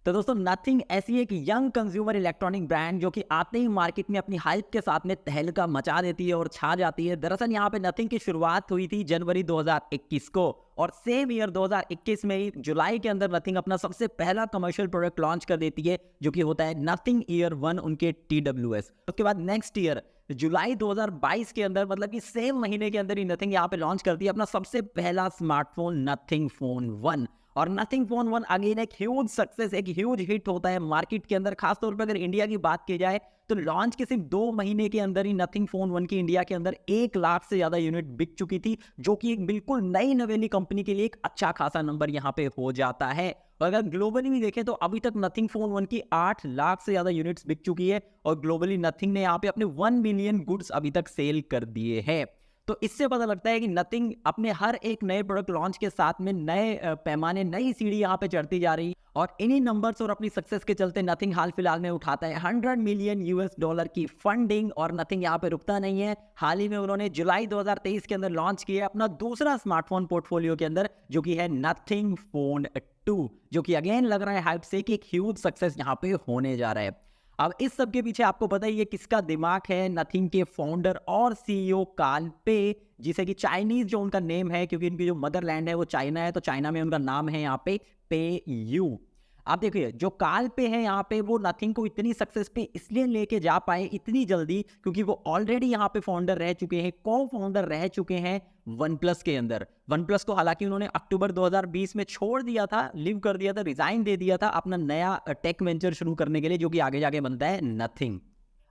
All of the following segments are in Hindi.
तो दोस्तों नथिंग ऐसी एक यंग कंज्यूमर इलेक्ट्रॉनिक ब्रांड जो कि आते ही मार्केट में अपनी हाइप के साथ में तहलका मचा देती है और छा जाती है। दरअसल यहाँ पे नथिंग की शुरुआत हुई थी जनवरी 2021 को और सेम ईयर 2021 में ही जुलाई के अंदर नथिंग अपना सबसे पहला कमर्शियल प्रोडक्ट लॉन्च कर देती है जो कि होता है नथिंग ईयर 1 उनके TWS। उसके बाद नेक्स्ट ईयर जुलाई 2022 के अंदर मतलब कि सेम महीने के अंदर ही नथिंग यहाँ पे लॉन्च करती है अपना सबसे पहला स्मार्टफोन नथिंग फोन 1। और नथिंग फोन 1 अगेन एक ह्यूज सक्सेस, एक ह्यूज हिट होता है मार्केट के अंदर। खासतौर पर अगर इंडिया की बात की जाए तो लॉन्च के सिर्फ 2 महीने के अंदर ही नथिंग फोन 1 की इंडिया के अंदर 1 लाख से ज्यादा यूनिट बिक चुकी थी, जो कि एक बिल्कुल नई नवेली कंपनी के लिए एक अच्छा खासा नंबर यहाँ पे हो जाता है। और अगर ग्लोबली भी देखें तो अभी तक नथिंग फोन 1 की 8 लाख से ज्यादा यूनिट्स बिक चुकी है और ग्लोबली नथिंग ने यहाँ पे अपने 1 मिलियन गुड्स अभी तक सेल कर दिए हैं। तो इससे पता लगता है कि नथिंग अपने हर एक नए प्रोडक्ट लॉन्च के साथ में नए पैमाने, नई सीढ़ी यहाँ पे चढ़ती जा रही है। और इन्हीं नंबर्स और अपनी सक्सेस के चलते नथिंग हाल फिलहाल में उठाता है $100 मिलियन की फंडिंग। और नथिंग यहाँ पे रुकता नहीं है। हाल ही में उन्होंने जुलाई 2023 के अंदर लॉन्च किया अपना दूसरा स्मार्टफोन पोर्टफोलियो के अंदर जो कि है नथिंग फोन 2, जो कि अगेन लग रहा है हाइप से कि एक ह्यूज सक्सेस यहाँ पे होने जा रहा है। अब इस सब के पीछे आपको पता ही है किसका दिमाग है, नथिंग के फाउंडर और CEO काल पे, जिसे कि चाइनीज जो उनका नेम है क्योंकि इनकी जो मदरलैंड है वो चाइना है, तो चाइना में उनका नाम है यहाँ पे यू। आप देखिए जो काल पे है यहाँ पे वो नथिंग को इतनी सक्सेस पे इसलिए लेके जा पाए इतनी जल्दी क्योंकि वो ऑलरेडी यहाँ पे फाउंडर रह चुके हैं, को फाउंडर रह चुके हैं वन प्लस के अंदर। वन प्लस को हालांकि उन्होंने अक्टूबर 2020 में छोड़ दिया था, लिव कर दिया था, रिजाइन दे दिया था अपना नया टेक वेंचर शुरू करने के लिए जो कि आगे जाके बनता है नथिंग।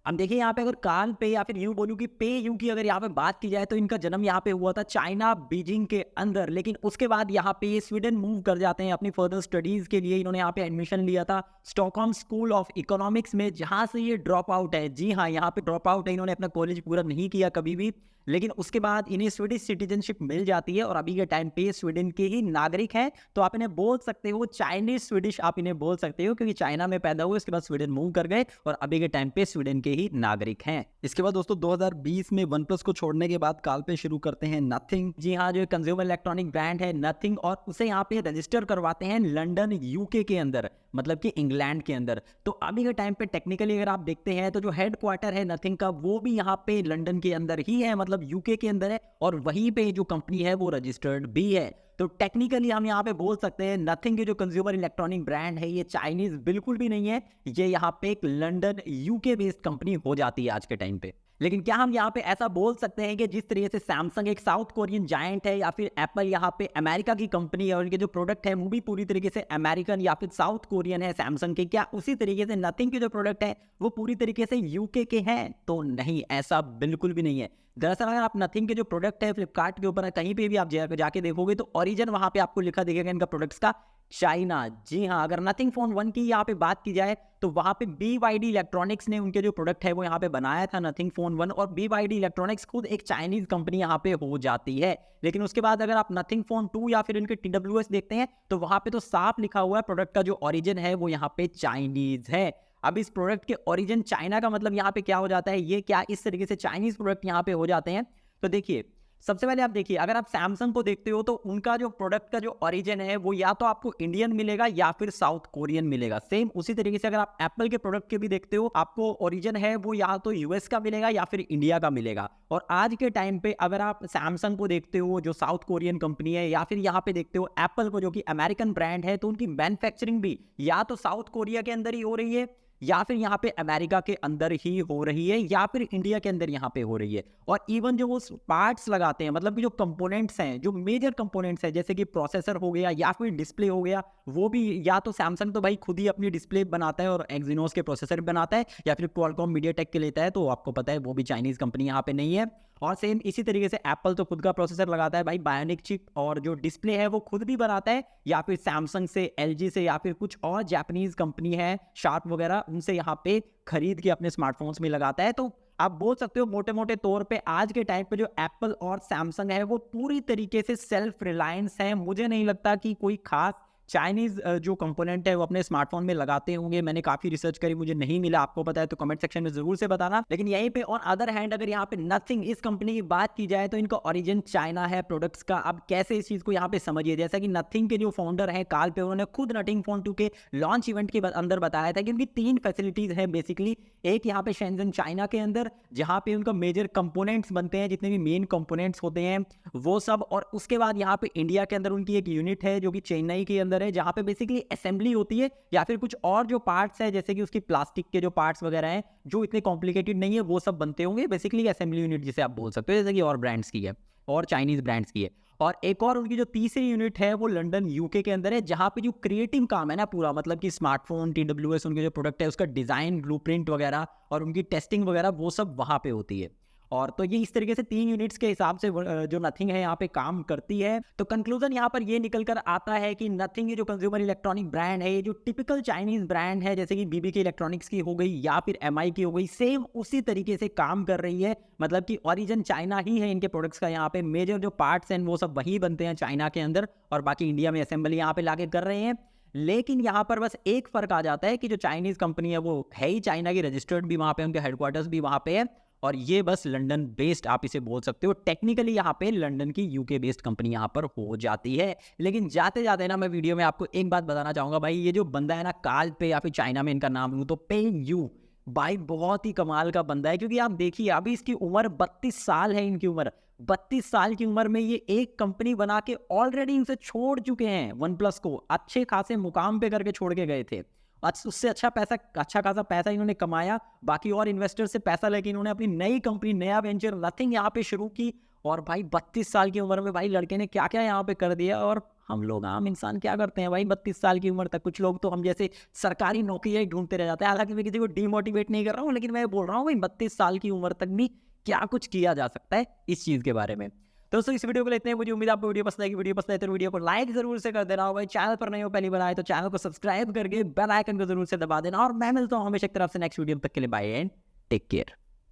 अब देखिए यहाँ पे अगर काल पे या फिर यूं बोलूं कि पे यू की अगर यहाँ पे बात की जाए तो इनका जन्म यहाँ पे हुआ था चाइना बीजिंग के अंदर, लेकिन उसके बाद यहाँ पे ये स्वीडन मूव कर जाते हैं अपनी फर्दर स्टडीज के लिए। इन्होंने यहाँ पे एडमिशन लिया था स्टॉकहोम स्कूल ऑफ इकोनॉमिक्स में, जहाँ से ये ड्रॉप आउट है। जी हाँ, यहाँ पे ड्रॉप आउट है, इन्होंने अपना कॉलेज पूरा नहीं किया कभी भी, लेकिन उसके बाद इन्हें स्वीडिश सिटीजनशिप मिल जाती है और अभी के टाइम पे स्वीडन के ही नागरिक हैं। तो आप इन्हें बोल सकते हो चाइनीज स्वीडिश, आप इन्हें बोल सकते हो क्योंकि चाइना में पैदा हुए, उसके बाद स्वीडन मूव कर गए और अभी के टाइम पे स्वीडन के ही नागरिक हैं। इसके बाद दोस्तों 2020 में वन प्लस को छोड़ने के बाद काल पे शुरू करते हैं नथिंग। जी हाँ, जो कंज्यूमर इलेक्ट्रॉनिक ब्रांड है नथिंग, और उसे यहाँ पे रजिस्टर करवाते हैं लंदन यूके के अंदर, मतलब कि इंग्लैंड के अंदर। तो अभी के टाइम पे टेक्निकली अगर आप देखते हैं तो जो हेड क्वार्टर है नथिंग का वो भी यहाँ पे लंदन के अंदर ही है, मतलब यूके के अंदर है, और वहीं पे जो कंपनी है वो रजिस्टर्ड भी है। तो टेक्निकली हम यहाँ पे बोल सकते हैं नथिंग के जो कंज्यूमर इलेक्ट्रॉनिक ब्रांड है ये चाइनीज बिल्कुल भी नहीं है, ये यहाँ पे एक लंदन यूके बेस्ड कंपनी हो जाती है आज के टाइम पे। लेकिन क्या हम यहाँ पे ऐसा बोल सकते हैं कि जिस तरीके से सैमसंग एक साउथ कोरियन जायंट है या फिर एप्पल यहाँ पे अमेरिका की कंपनी है और इनके जो प्रोडक्ट है वो भी पूरी तरीके से अमेरिकन या फिर साउथ कोरियन है सैमसंग के, क्या उसी तरीके से नथिंग के जो प्रोडक्ट है वो पूरी तरीके से यूके के हैं? तो नहीं, ऐसा बिल्कुल भी नहीं है। दरअसल अगर आप नथिंग के जो प्रोडक्ट है फ्लिपकार्ट के ऊपर कहीं पे भी आप जाके देखोगे तो ओरिजिन वहां पे आपको लिखा दिखेगा इनका प्रोडक्ट्स का चाइना। जी हाँ, अगर नथिंग फोन 1 की यहाँ पे बात की जाए तो वहां पे BYD इलेक्ट्रॉनिक्स ने उनके जो प्रोडक्ट है वो यहाँ पे बनाया था नथिंग फोन 1, और BYD इलेक्ट्रॉनिक्स खुद एक चाइनीज कंपनी यहाँ पे हो जाती है। लेकिन उसके बाद अगर आप नथिंग फोन 2 या फिर इनके TWS देखते हैं तो वहां पे तो साफ लिखा हुआ है प्रोडक्ट का जो ओरिजिन है वो यहाँ पे चाइनीज है। अब इस प्रोडक्ट के ओरिजिन चाइना का मतलब यहाँ पे क्या हो जाता है, ये क्या इस तरीके से चाइनीज प्रोडक्ट यहाँ पे हो जाते हैं? तो देखिए सबसे पहले आप देखिए अगर आप सैमसंग को देखते हो तो उनका जो प्रोडक्ट का जो ओरिजिन है वो या तो आपको इंडियन मिलेगा या फिर साउथ कोरियन मिलेगा। सेम उसी तरीके से अगर आप एप्पल के प्रोडक्ट के भी देखते हो आपको ओरिजिन है वो या तो यूएस का मिलेगा या फिर इंडिया का मिलेगा। और आज के टाइम पे अगर आप सैमसंग को देखते हो जो साउथ कोरियन कंपनी है, या फिर यहाँ पे देखते हो एप्पल को जो कि अमेरिकन ब्रांड है, तो उनकी मैन्युफैक्चरिंग भी या तो साउथ कोरिया के अंदर ही हो रही है या फिर यहाँ पे अमेरिका के अंदर ही हो रही है या फिर इंडिया के अंदर यहाँ पे हो रही है। और इवन जो वो पार्ट्स लगाते हैं, मतलब कि जो कंपोनेंट्स हैं, जो मेजर कंपोनेंट्स हैं जैसे कि प्रोसेसर हो गया या फिर डिस्प्ले हो गया, वो भी या तो सैमसंग तो भाई खुद ही अपनी डिस्प्ले बनाता है और एक्सिनोस के प्रोसेसर बनाता है, या फिर क्वालकॉम मीडियाटेक के लेता है, तो आपको पता है वो भी चाइनीज कंपनी यहाँ पे नहीं है। और सेम इसी तरीके से एप्पल तो खुद का प्रोसेसर लगाता है भाई, बायोनिक चिप, और जो डिस्प्ले है वो खुद भी बनाता है, या फिर सैमसंग से, LG से, या फिर कुछ और जापानीज कंपनी है शार्प वगैरह, उनसे यहाँ पे खरीद के अपने स्मार्टफोन्स में लगाता है। तो आप बोल सकते हो मोटे मोटे तौर पे आज के टाइम पे जो एप्पल और सैमसंग है वो पूरी तरीके से सेल्फ रिलायंस है। मुझे नहीं लगता कि कोई खास चाइनीज़ जो कंपोनेंट है वो अपने स्मार्टफोन में लगाते होंगे। मैंने काफ़ी रिसर्च करी, मुझे नहीं मिला, आपको पता है तो कमेंट सेक्शन में ज़रूर से बताना। लेकिन यहीं पे ऑन अदर हैंड अगर यहाँ पे नथिंग इस कंपनी की बात की जाए तो इनका ओरिजिन चाइना है प्रोडक्ट्स का। अब कैसे इस चीज़ को यहाँ पे समझिए, जैसा कि नथिंग के जो फाउंडर हैं काल पे, उन्होंने खुद नथिंग फोन 2 के लॉन्च इवेंट के अंदर बताया था कि उनकी 3 फैसिलिटीज़ हैं बेसिकली। एक यहाँ पे शेंजन चाइना के अंदर, जहाँ पे उनका मेजर कंपोनेंट्स बनते हैं, जितने भी मेन कंपोनेंट्स होते हैं वो सब। और उसके बाद यहाँ पे इंडिया के अंदर उनकी एक यूनिट है जो कि चेन्नई के अंदर है, जहाँ पे बेसिकली असेंबली होती है या फिर कुछ और जो पार्ट्स है जैसे कि उसकी प्लास्टिक के जो पार्ट्स वगैरह हैं जो इतने कॉम्प्लिकेटेड नहीं है वो सब बनते होंगे। बेसिकली असेंबली यूनिट जिसे आप बोल सकते हो, जैसे कि और ब्रांड्स की है और चाइनीज ब्रांड्स की है। और एक और उनकी जो तीसरी यूनिट है वो लंदन यूके के अंदर है, जहाँ पे जो क्रिएटिव काम है ना पूरा, मतलब कि स्मार्टफोन TWS उनके जो प्रोडक्ट है उसका डिज़ाइन ब्लूप्रिंट वगैरह और उनकी टेस्टिंग वगैरह वो सब वहाँ पे होती है। और तो ये इस तरीके से 3 यूनिट्स के हिसाब से जो नथिंग है यहाँ पे काम करती है। तो कंक्लूजन यहाँ पर ये निकल कर आता है कि नथिंग ये जो कंज्यूमर इलेक्ट्रॉनिक ब्रांड है, ये जो टिपिकल चाइनीज ब्रांड है जैसे कि BBK इलेक्ट्रॉनिक्स की हो गई या फिर MI की हो गई, सेम उसी तरीके से काम कर रही है। मतलब कि ओरिजिन चाइना ही है इनके प्रोडक्ट्स का। यहाँ पे मेजर जो पार्ट्स हैं वो सब वही बनते हैं चाइना के अंदर, और बाकी इंडिया में असेंबली यहाँ पे लाके कर रहे हैं। लेकिन यहाँ पर बस एक फर्क आ जाता है कि जो चाइनीज कंपनी है वो है ही चाइना की, रजिस्टर्ड भी वहाँ पे, उनके हेडक्वार्टर्स भी वहाँ पे है, और ये बस लंदन बेस्ड आप इसे बोल सकते हो। टेक्निकली यहाँ पे लंदन की UK बेस्ड कंपनी यहाँ पर हो जाती है। लेकिन जाते जाते ना मैं वीडियो में आपको एक बात बताना चाहूँगा भाई, ये जो बंदा है ना काल पे, या फिर चाइना में इनका नाम लूँ तो पेंग यू, भाई बहुत ही कमाल का बंदा है। क्योंकि आप देखिए अभी इसकी उम्र 32 साल है, इनकी उम्र 32 साल की उम्र में ये एक कंपनी बना के ऑलरेडी इनसे छोड़ चुके हैं OnePlus को, अच्छे खासे मुकाम पे करके छोड़ के गए थे। उससे अच्छा खासा पैसा इन्होंने कमाया, बाकी और इन्वेस्टर से पैसा लेके इन्होंने अपनी नई कंपनी, नया वेंचर नथिंग यहाँ पे शुरू की। और भाई 32 साल की उम्र में भाई लड़के ने क्या क्या यहाँ पे कर दिया। और हम लोग आम इंसान क्या करते हैं भाई 32 साल की उम्र तक? कुछ लोग तो हम जैसे सरकारी नौकरियां ही ढूंढते रह जाते हैं। हालांकि मैं किसी को डीमोटिवेट नहीं कर रहा हूँ, लेकिन मैं बोल रहा हूँ भाई 32 साल की उम्र तक भी क्या कुछ किया जा सकता है इस चीज़ के बारे में। दोस्तों इस वीडियो को लेते हैं, मुझे उम्मीद आपको वीडियो पसंद आएगी। वीडियो पसंद आए तो वीडियो को लाइक जरूर से कर देना। और भाई चैनल पर नहीं हो पहली बार आए तो चैनल को सब्सक्राइब करके बेल आइकन को जरूर से दबा देना। और मैं मिलता हूँ हमेशा की तरफ से नेक्स्ट वीडियो, तक के लिए बाय एंड टेक केयर।